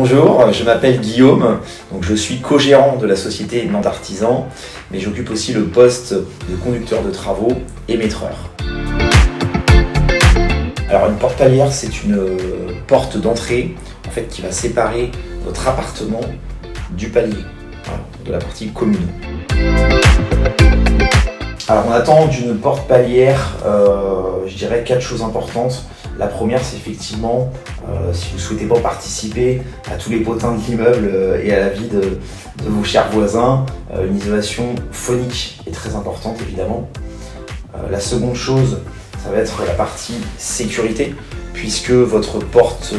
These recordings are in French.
Bonjour, je m'appelle Guillaume, donc je suis co-gérant de la société Nantes Artisan, mais j'occupe aussi le poste de conducteur de travaux et maîtreur. Alors une porte palière, c'est une porte d'entrée en fait, qui va séparer votre appartement du palier, voilà, de la partie commune. Alors on attend d'une porte palière, je dirais 4 choses importantes. La première, c'est effectivement, si vous ne souhaitez pas participer à tous les potins de l'immeuble et à la vie de vos chers voisins, une isolation phonique est très importante évidemment. La seconde chose, ça va être la partie sécurité, puisque votre porte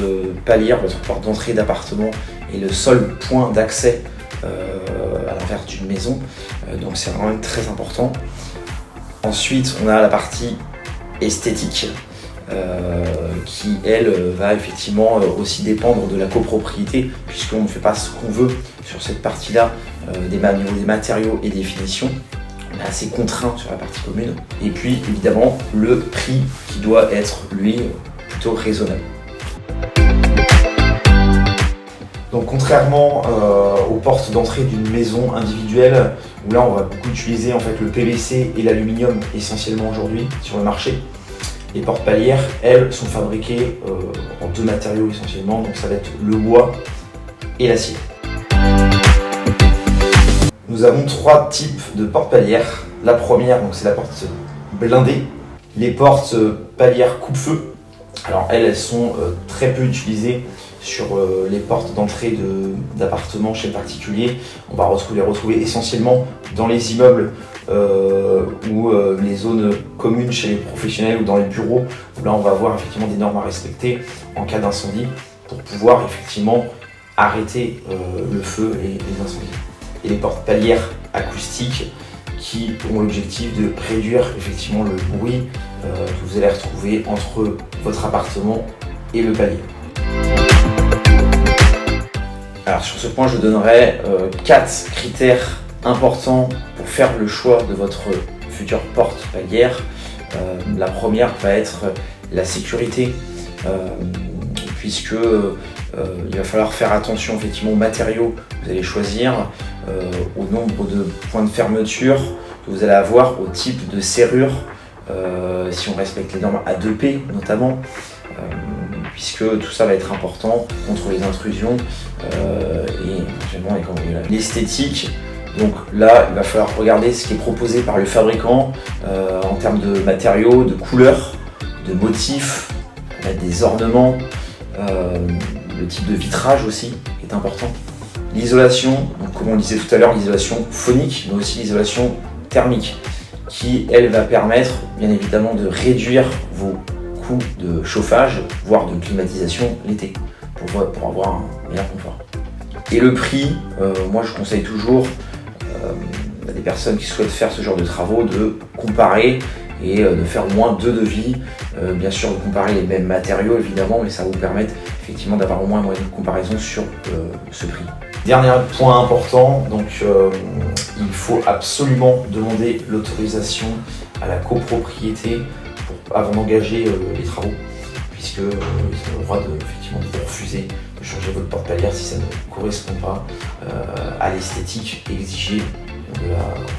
palière, votre porte d'entrée d'appartement est le seul point d'accès à l'intérieur d'une maison, donc c'est vraiment très important. Ensuite, on a la partie esthétique, qui elle va effectivement aussi dépendre de la copropriété, puisqu'on ne fait pas ce qu'on veut sur cette partie-là au niveau des matériaux et des finitions. On est assez contraint sur la partie commune. Et puis évidemment le prix qui doit être lui plutôt raisonnable. Donc contrairement aux portes d'entrée d'une maison individuelle, où là on va beaucoup utiliser en fait le PVC et l'aluminium essentiellement aujourd'hui sur le marché, les portes palières, elles, sont fabriquées en 2 matériaux essentiellement, donc ça va être le bois et l'acier. Nous avons 3 types de portes palières. La première, donc c'est la porte blindée. Les portes palières coupe-feu. Alors elles sont très peu utilisées sur les portes d'entrée d'appartements chez le particulier. On va les retrouver essentiellement dans les immeubles ou les zones communes chez les professionnels ou dans les bureaux, où là on va avoir effectivement des normes à respecter en cas d'incendie pour pouvoir effectivement arrêter le feu et les incendies. Et les portes palières acoustiques qui ont l'objectif de réduire effectivement le bruit que vous allez retrouver entre votre appartement et le palier. Alors sur ce point, je donnerai 4 critères importants pour faire le choix de votre future porte palière. La première va être la sécurité, puisque il va falloir faire attention effectivement aux matériaux que vous allez choisir, au nombre de points de fermeture que vous allez avoir, au type de serrure, si on respecte les normes A2P notamment, puisque tout ça va être important contre les intrusions et éventuellement les cambriolages. L'esthétique, donc là il va falloir regarder ce qui est proposé par le fabricant en termes de matériaux, de couleurs, de motifs, des ornements, le type de vitrage aussi est important. L'isolation, donc comme on le disait tout à l'heure, l'isolation phonique, mais aussi l'isolation thermique, qui elle va permettre bien évidemment de réduire vos coûts de chauffage, voire de climatisation l'été, pour avoir un meilleur confort. Et le prix, moi je conseille toujours à des personnes qui souhaitent faire ce genre de travaux de comparer et de faire au moins 2 devis, bien sûr de comparer les mêmes matériaux évidemment, mais ça va vous permettre effectivement d'avoir au moins un moyen de comparaison sur ce prix. Dernier point important, donc il faut absolument demander l'autorisation à la copropriété avant d'engager les travaux, puisque ils ont le droit effectivement, de vous refuser de changer votre porte palière si ça ne correspond pas à l'esthétique exigée de la copropriété.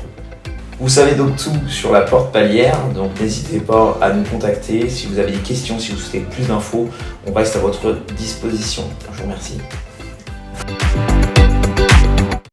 Vous savez donc tout sur la porte palière, donc n'hésitez pas à nous contacter. Si vous avez des questions, si vous souhaitez plus d'infos, on reste à votre disposition. Je vous remercie.